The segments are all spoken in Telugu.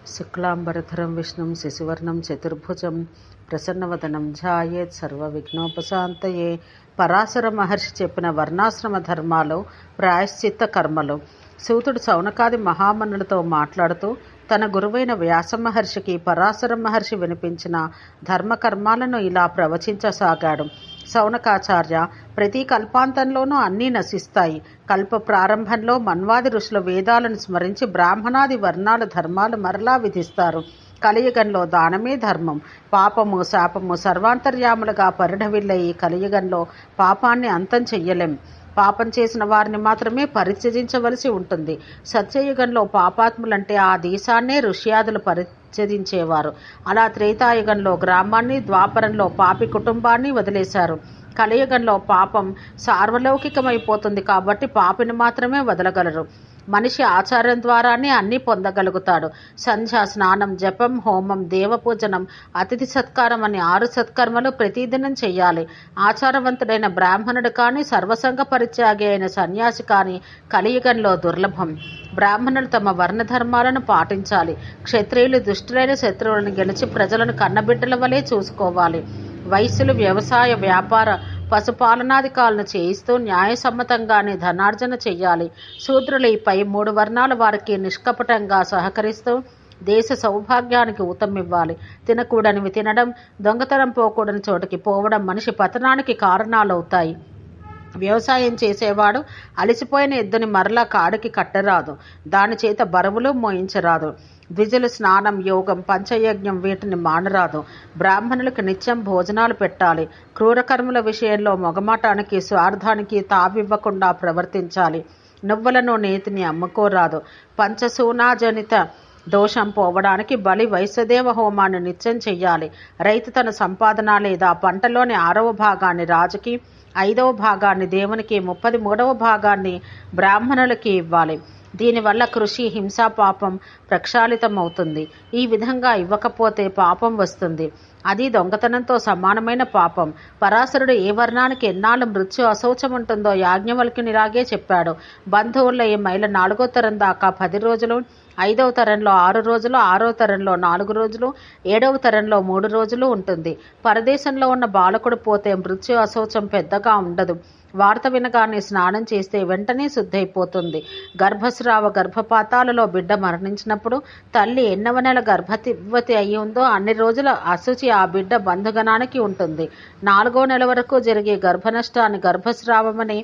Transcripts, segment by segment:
శుక్లాంబరధరం విష్ణుం శశివర్ణం చతుర్భుజం ప్రసన్నవదనం ధ్యాయేత్ సర్వవిఘ్నోపశాంతయే. పరాశర మహర్షి చెప్పిన వర్ణాశ్రమ ధర్మాలు, ప్రాయశ్చిత్త కర్మలు. సూతుడు శౌనకాది మహామనులతో మాట్లాడుతూ తన గురువైన వ్యాస మహర్షికి పరాశర మహర్షి వినిపించిన ధర్మకర్మాలను ఇలా ప్రవచించసాగాడు. శౌనకాచార్య, ప్రతి కల్పాంతంలోనూ అన్నీ నశిస్తాయి. కల్ప ప్రారంభంలో మన్వాది ఋషుల వేదాలను స్మరించి బ్రాహ్మణాది వర్ణాల ధర్మాలు మరలా విధిస్తారు. కలియుగంలో దానమే ధర్మం. పాపము శాపము సర్వాంతర్యాములుగా పరిఢవిల్లే ఈ కలియుగంలో పాపాన్ని అంతం చెయ్యలేం. పాపం చేసిన వారిని మాత్రమే పరిత్యజించవలసి ఉంటుంది. సత్యయుగంలో పాపాత్ములంటే ఆ దేశాన్నే ఋష్యాదులు పరిత్యజించేవారు. అలా త్రేతాయుగంలో గ్రామాన్ని, ద్వాపరంలో పాపి కుటుంబాన్ని వదిలేశారు. కలియుగంలో పాపం సార్వలౌకికమైపోతుంది కాబట్టి పాపిని మాత్రమే వదలగలరు. మనిషి ఆచారం ద్వారానే అన్నీ పొందగలుగుతాడు. సంధ్య, స్నానం, జపం, హోమం, దేవపూజనం, అతిథి సత్కారం అని 6 సత్కర్మలు ప్రతిదినం చెయ్యాలి. ఆచారవంతుడైన బ్రాహ్మణుడు కానీ, సర్వసంగ పరిత్యాగి అయిన సన్యాసి కానీ కలియుగంలో దుర్లభం. బ్రాహ్మణులు తమ వర్ణధర్మాలను పాటించాలి. క్షత్రియులు దుష్టులైన శత్రువులను గెలిచి ప్రజలను కన్నబిడ్డల వలె చూసుకోవాలి. వైశ్యులు వ్యవసాయ, వ్యాపార, పశుపాలనాధికారులను చేయిస్తూ న్యాయసమ్మతంగానే ధనార్జన చెయ్యాలి. శూద్రులు ఈ పై 3 వర్ణాల వారికి నిష్కపటంగా సహకరిస్తూ దేశ సౌభాగ్యానికి ఊతమివ్వాలి. తినకూడనివి తినడం, దొంగతనం పోకూడని చోటుకి పోవడం మనిషి పతనానికి కారణాలవుతాయి. వ్యవసాయం చేసేవాడు అలసిపోయిన ఎద్దుని మరలా కాడికి కట్టరాదు. దాని చేత బరువులు మోయించరాదు. ద్విజులు స్నానం, యోగం, పంచయజ్ఞం వీటిని మానరాదు. బ్రాహ్మణులకు నిత్యం భోజనాలు పెట్టాలి. క్రూరకర్మల విషయంలో మొగమాటానికి, స్వార్థానికి తావివ్వకుండా ప్రవర్తించాలి. నువ్వులను, నేతిని అమ్ముకోరాదు. పంచసూనాజనిత దోషం పోవడానికి బలి వైశ్వదేవ హోమాన్ని నిత్యం చెయ్యాలి. రైతు తన సంపాదన లేదా పంటలోని 6వ భాగాన్ని రాజుకి, 5వ భాగాన్ని దేవునికి, 33వ భాగాన్ని బ్రాహ్మణులకి ఇవ్వాలి. దీనివల్ల కృషి, హింసా పాపం ప్రక్షాళితమవుతుంది. ఈ విధంగా ఇవ్వకపోతే పాపం వస్తుంది. అది దొంగతనంతో సమానమైన పాపం. పరాశరుడు ఏ వర్ణానికి ఎన్నాళ్ళు మృత్యు అశౌచం ఉంటుందో యాజ్ఞవల్క్యునిలాగే చెప్పాడు. బంధువుల్లో ఈ మైల 4వ తరం దాకా 10 రోజులు, 5వ తరంలో 6 రోజులు, 6వ తరంలో 4 రోజులు, 7వ తరంలో 3 రోజులు ఉంటుంది. పరదేశంలో ఉన్న బాలకుడు పోతే మృత్యు అశౌచం పెద్దగా ఉండదు. వార్త వినగానే స్నానం చేస్తే వెంటనే శుద్ధైపోతుంది. గర్భస్రావ, గర్భపాతాలలో బిడ్డ మరణించినప్పుడు తల్లి ఎన్నవ నెల గర్భవతి అయి ఉందో అన్ని రోజుల అశుచి ఆ బిడ్డ బంధుగణానికి ఉంటుంది. 4వ నెల వరకు జరిగే గర్భనష్టాన్ని గర్భస్రావమని,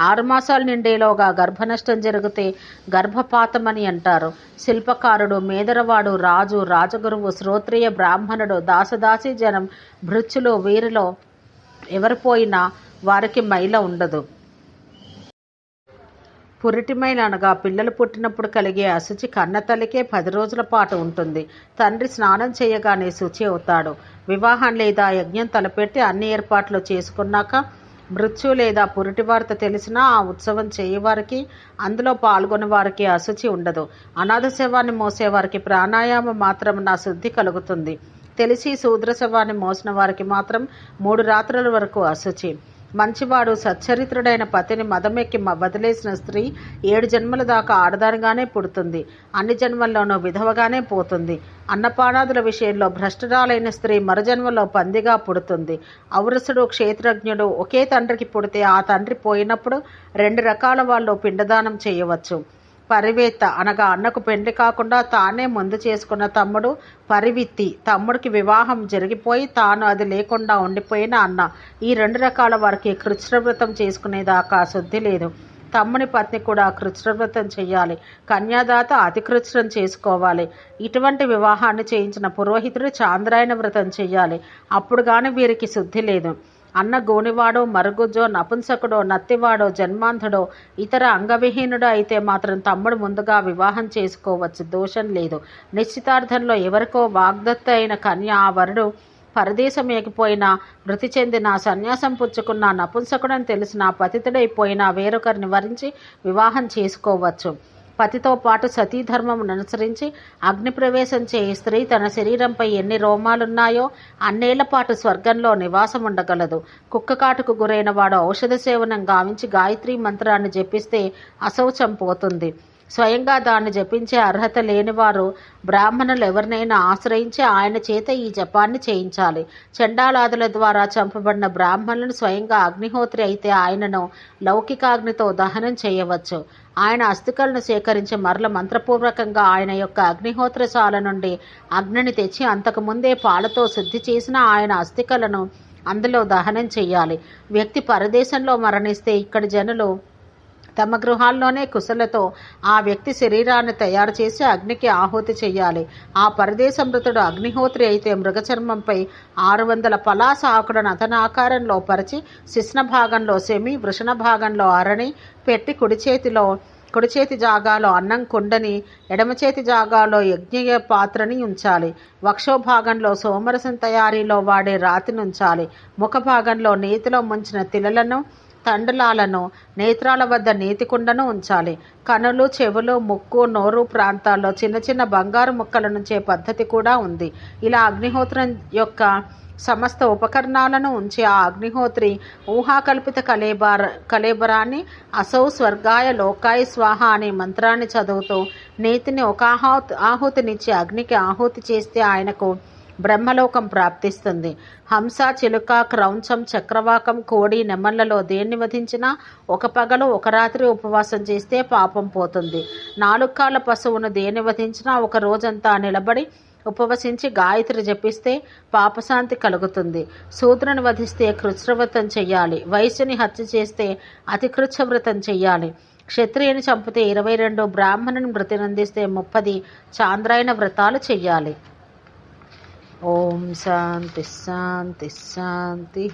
6 మాసాలు నిండేలోగా గర్భనష్టం జరిగితే గర్భపాతమని అంటారు. శిల్పకారుడు, మేదరవాడు, రాజు, రాజగురువు, శ్రోత్రియ, బ్రాహ్మణుడు, దాసదాసి జనం, భృత్యులు వీరిలో ఎవరు పోయినా వారికి మైల ఉండదు. పురిటి మైల అనగా పిల్లలు పుట్టినప్పుడు కలిగే అశుచి కన్నతల్లికే 10 రోజుల పాటు ఉంటుంది. తండ్రి స్నానం చేయగానే శుచి అవుతాడు. వివాహం లేదా యజ్ఞం తలపెట్టి అన్ని ఏర్పాట్లు చేసుకున్నాక మృత్యు లేదా పురిటి వార్త తెలిసినా ఆ ఉత్సవం చేయవారికి, అందులో పాల్గొనే వారికి అశుచి ఉండదు. అనాథ శవాన్ని మోసేవారికి ప్రాణాయామం మాత్రం నా శుద్ధి కలుగుతుంది. తెలిసి శూద్ర శవాన్ని మోసిన వారికి మాత్రం 3 రాత్రుల వరకు అశుచి. మంచివాడు సచ్చరిత్రుడైన పతిని మదమెక్కి వదిలేసిన స్త్రీ 7 జన్మల దాకా ఆడదానిగానే పుడుతుంది. అన్ని జన్మల్లోనూ విధవగానే పోతుంది. అన్నపానాదుల విషయంలో భ్రష్టురాలైన స్త్రీ మరుజన్మలో పందిగా పుడుతుంది. ఔరసుడు, క్షేత్రజ్ఞుడు ఒకే తండ్రికి పుడితే ఆ తండ్రి పోయినప్పుడు 2 రకాల వాళ్ళు పిండదానం చేయవచ్చు. పరివేత్త అనగా అన్నకు పెండ్లి కాకుండా తానే ముందు చేసుకున్న తమ్ముడు. పరివిత్తి, తమ్ముడికి వివాహం జరిగిపోయి తాను అది లేకుండా ఉండిపోయిన అన్న. ఈ 2 రకాల వారికి కృచ్ఛ్రవ్రతం చేసుకునేదాకా శుద్ధి లేదు. తమ్ముని పత్ని కూడా కృచ్ఛ్రవ్రతం చెయ్యాలి. కన్యాదాత అతి కృచ్ఛ్రం చేసుకోవాలి. ఇటువంటి వివాహాన్ని చేయించిన పురోహితుడు చాంద్రాయణ వ్రతం చెయ్యాలి. అప్పుడు గాని వీరికి శుద్ధి లేదు. అన్న గోనివాడో, మరుగుజ్జో, నపుంసకుడో, నత్తివాడో, జన్మాంధుడో, ఇతర అంగవిహీనుడో అయితే మాత్రం తమ్ముడు ముందుగా వివాహం చేసుకోవచ్చు, దోషం లేదు. నిశ్చితార్థంలో ఎవరికో వాగ్దత్త అయిన కన్య ఆ వరుడు పరదేశం ఎగిపోయినా, మృతి చెందిన, సన్యాసం పుచ్చుకున్న, నపుంసకుడని తెలిసిన, పతితుడైపోయినా వేరొకరిని వరించి వివాహం చేసుకోవచ్చు. పతితో పాటు సతీధర్మమును అనుసరించి అగ్నిప్రవేశం చేయి స్త్రీ తన శరీరంపై ఎన్ని రోమాలున్నాయో అన్నేళ్ల పాటు స్వర్గంలో నివాసం ఉండగలదు. కుక్కకాటుకు గురైన వాడు ఔషధ సేవనం గావించి గాయత్రీ మంత్రాన్ని జపిస్తే అశౌచం పోతుంది. స్వయంగా దాన్ని జపించే అర్హత లేనివారు బ్రాహ్మణులు ఎవరినైనా ఆశ్రయించి ఆయన చేత ఈ జపాన్ని చేయించాలి. చండాలాదుల ద్వారా చంపబడిన బ్రాహ్మణులను స్వయంగా అగ్నిహోత్రి అయితే ఆయనను లౌకికాగ్నితో దహనం చేయవచ్చు. ఆయన అస్థికలను సేకరించి మరల మంత్రపూర్వకంగా ఆయన యొక్క అగ్నిహోత్రశాల నుండి అగ్నిని తెచ్చి అంతకుముందే పాలతో శుద్ధి చేసిన ఆయన అస్థికలను అందులో దహనం చెయ్యాలి. వ్యక్తి పరదేశంలో మరణిస్తే ఇక్కడి జనులు తమ గృహాల్లోనే కుశలతో ఆ వ్యక్తి శరీరాన్ని తయారు చేసి అగ్నికి ఆహుతి చెయ్యాలి. ఆ పరదేశ మృతుడు అగ్నిహోత్రి అయితే మృగచర్మంపై 600 పలాస ఆకులను అతని ఆకారంలో పరిచి శిశ్న భాగంలో సెమి, వృషణ భాగంలో అరణి పెట్టి కుడి చేతి జాగాలో అన్నం కుండని, ఎడమ చేతి జాగాలో యజ్ఞ పాత్రని ఉంచాలి. వక్షో భాగంలో సోమరసం తయారీలో వాడే రాతిని ఉంచాలి. ముఖ భాగంలో నేతిలో ముంచిన తిలలను, తండలాలను, నేత్రాల వద్ద నేతికుండను ఉంచాలి. కనులు, చెవులు, ముక్కు, నోరు ప్రాంతాల్లో చిన్న చిన్న బంగారు ముక్కల నుంచే పద్ధతి కూడా ఉంది. ఇలా అగ్నిహోత్రం యొక్క సమస్త ఉపకరణాలను ఉంచి ఆ అగ్నిహోత్రి ఊహాకల్పిత కలేబరాన్ని అసౌ స్వర్గాయ లోకాయ స్వాహ అనే మంత్రాన్ని చదువుతూ నేతిని ఒక ఆహుతినిచ్చి అగ్నికి ఆహుతి చేస్తే ఆయనకు బ్రహ్మలోకం ప్రాప్తిస్తుంది. హంస, చిలుక, క్రౌంచం, చక్రవాకం, కోడి, నెమళ్లలో దేన్ని వధించినా ఒక పగలు ఒక రాత్రి ఉపవాసం చేస్తే పాపం పోతుంది. 4 కాళ్ళ పశువును దేన్ని వధించినా ఒక రోజంతా నిలబడి ఉపవసించి గాయత్రి జపిస్తే పాపశాంతి కలుగుతుంది. శూద్రుని వధిస్తే కృచ్ఛవ్రతం చెయ్యాలి. వైశ్యుని హత్య చేస్తే అతి కృచ్ఛవ్రతం చెయ్యాలి. క్షత్రియుని చంపితే 22, బ్రాహ్మణుని మృతినందిస్తే 30 చాంద్రాయణ వ్రతాలు చెయ్యాలి. ఓం శాంతి శాంతి శాంతి.